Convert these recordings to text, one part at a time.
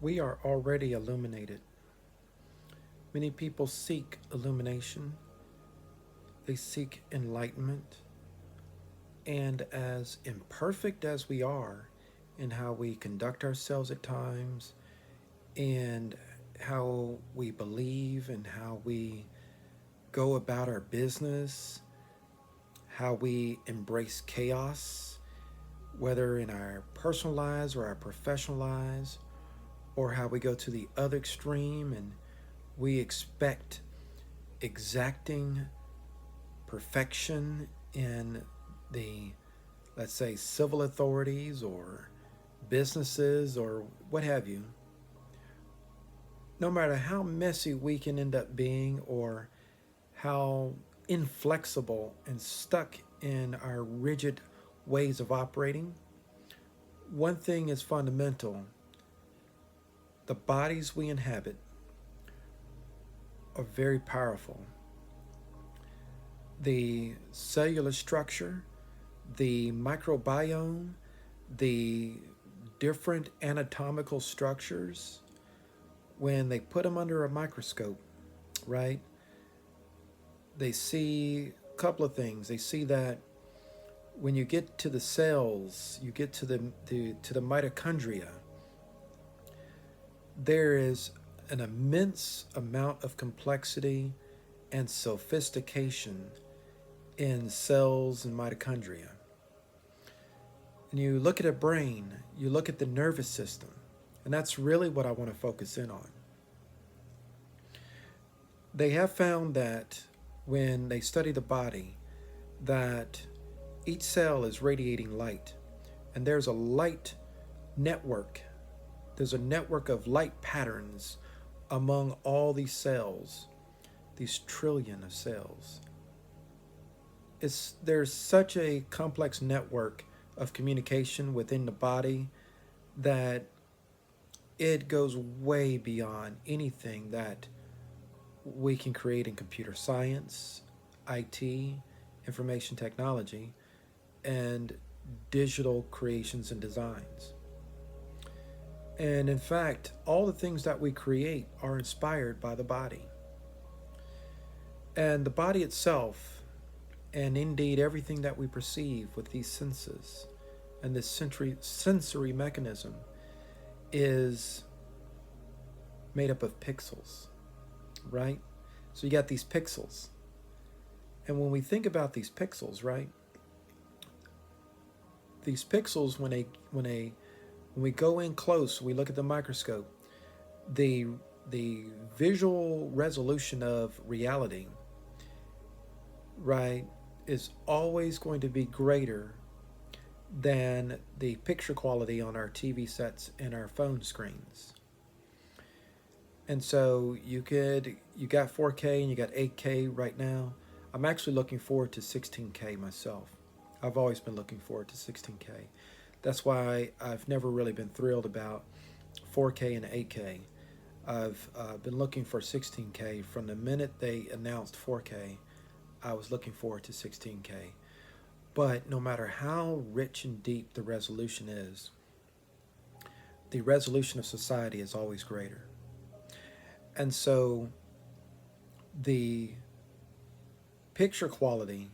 We are already illuminated. Many people seek illumination, they seek enlightenment, and as imperfect as we are in how we conduct ourselves at times, and how we believe, and how we go about our business, how we embrace chaos, whether in our personal lives or our professional lives, or how we go to the other extreme and we expect exacting perfection in the, let's say, civil authorities or businesses or what have you. No matter how messy we can end up being or how inflexible and stuck in our rigid ways of operating, one thing is fundamental: the bodies we inhabit are very powerful. The cellular structure, the microbiome, the different anatomical structures, when they put them under a microscope, right, they see a couple of things. They see that when you get to the cells, you get to the mitochondria, there is an immense amount of complexity and sophistication in cells and mitochondria. And you look at a brain, you look at the nervous system, and that's really what I want to focus in on. They have found that when they study the body, that each cell is radiating light, and there's a light network. There's a network of light patterns among all these cells, these trillion of cells. There's such a complex network of communication within the body that it goes way beyond anything that we can create in computer science, IT, information technology, and digital creations and designs. And in fact, all the things that we create are inspired by the body. And the body itself, and indeed everything that we perceive with these senses and this sensory mechanism, is made up of pixels, right? So you got these pixels. And when we think about these pixels, right? These pixels, when we go in close, we look at the microscope, the the visual resolution of reality, right, is always going to be greater than the picture quality on our TV sets and our phone screens. And so you got 4K and you got 8K right now. I'm actually looking forward to 16K myself. I've always been looking forward to 16K. That's why I've never really been thrilled about 4K and 8K. I've been looking for 16K from the minute they announced 4K. I was looking forward to 16K. But no matter how rich and deep the resolution is, the resolution of society is always greater. And so the picture quality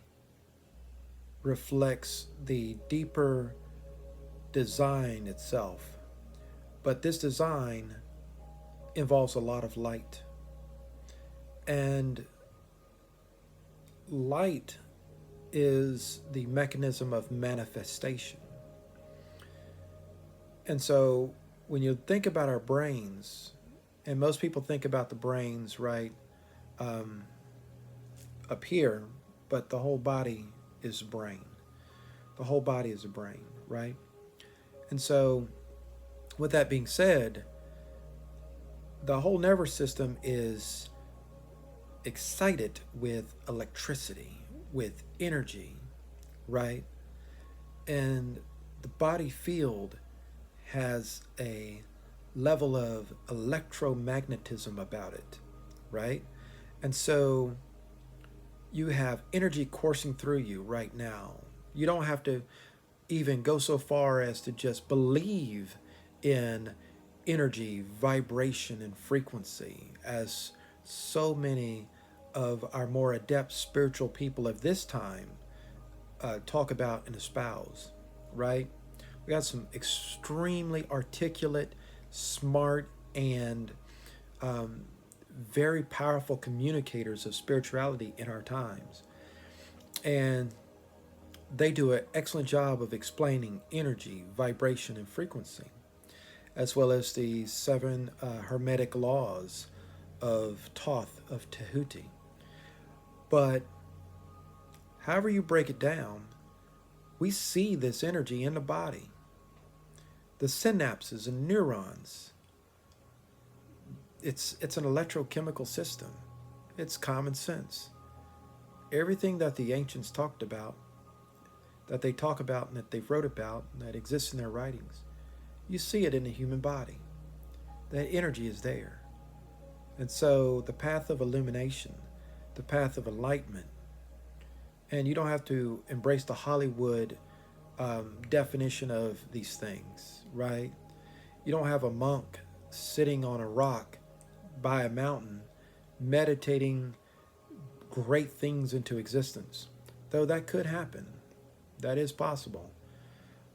reflects the deeper design itself. But this design involves a lot of light. And light is the mechanism of manifestation. And so when you think about our brains, and most people think about the brains right up here, but the whole body is a brain. The whole body is a brain, right? And so, with that being said, the whole nervous system is excited with electricity, with energy, right? And the body field has a level of electromagnetism about it, right? And so you have energy coursing through you right now. You don't have to even go so far as to just believe in energy, vibration, and frequency, as so many of our more adept spiritual people of this time talk about and espouse, right? We got some extremely articulate, smart, and um, very powerful communicators of spirituality in our times. And they do an excellent job of explaining energy, vibration, and frequency, as well as the seven hermetic laws of Thoth of Tehuti. But however you break it down, we see this energy in the body. The synapses and neurons, it's an electrochemical system. It's common sense. Everything that the ancients talked about, that they talk about and that they've wrote about, and that exists in their writings, you see it in the human body. That energy is there. And so the path of illumination, the path of enlightenment, and you don't have to embrace the Hollywood definition of these things, right? You don't have a monk sitting on a rock by a mountain meditating great things into existence, though that could happen. That is possible.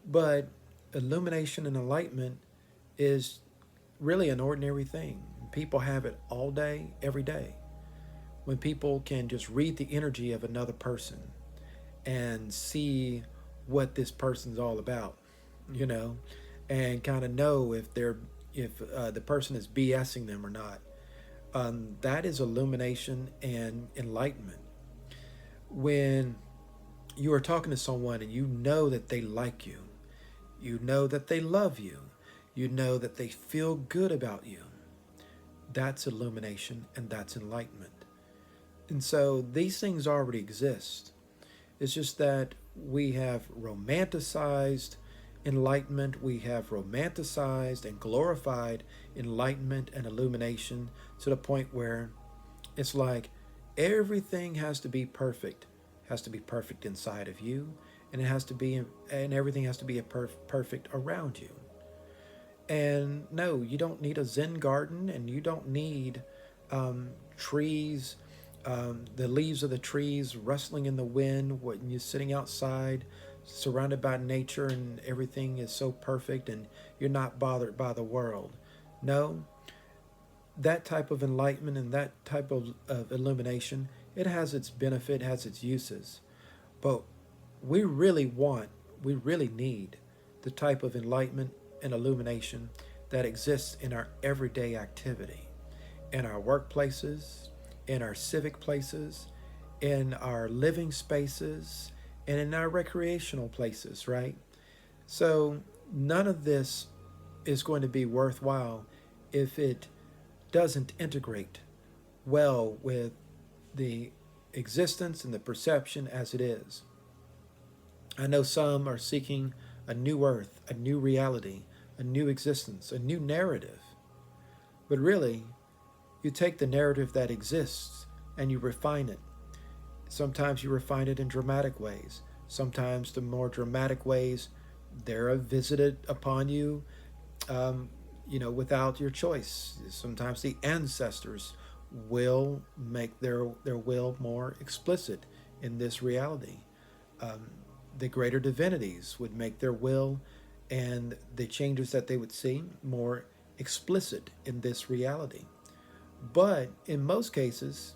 But illumination and enlightenment is really an ordinary thing. People have it all day, every day. When people can just read the energy of another person and see what this person's all about, you know, and kind of know if the person is BSing them or not. That is illumination and enlightenment. When you are talking to someone and you know that they like you, you know that they love you, you know that they feel good about you, that's illumination and that's enlightenment. And so these things already exist. It's just that we have romanticized enlightenment, we have romanticized and glorified enlightenment and illumination to the point where it's like everything has to be perfect, has to be perfect inside of you, and it has to be, and everything has to be perfect around you. And no, you don't need a Zen garden, and you don't need trees, the leaves of the trees rustling in the wind when you're sitting outside, surrounded by nature, and everything is so perfect, and you're not bothered by the world. No, that type of enlightenment and that type of illumination, it has its benefit, has its uses. But we really want, we really need the type of enlightenment and illumination that exists in our everyday activity, in our workplaces, in our civic places, in our living spaces, and in our recreational places, right? So none of this is going to be worthwhile if it doesn't integrate well with the existence and the perception as it is. I know some are seeking a new earth, a new reality, a new existence, a new narrative. But really, you take the narrative that exists and you refine it. Sometimes you refine it in dramatic ways. Sometimes the more dramatic ways, they're visited upon you, without your choice. Sometimes the ancestors will make their will more explicit in this reality. The greater divinities would make their will and the changes that they would see more explicit in this reality. But in most cases,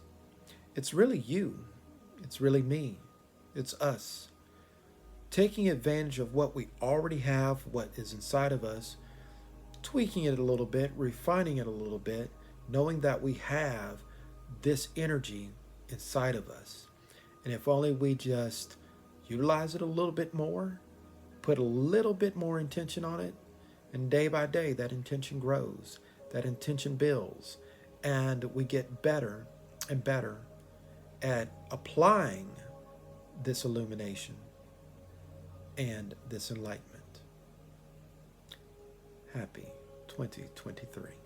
it's really you, it's really me, it's us. Taking advantage of what we already have, what is inside of us, tweaking it a little bit, refining it a little bit, knowing that we have this energy inside of us. And if only we just utilize it a little bit more, put a little bit more intention on it, and day by day that intention grows, that intention builds, and we get better and better at applying this illumination and this enlightenment. Happy 2023.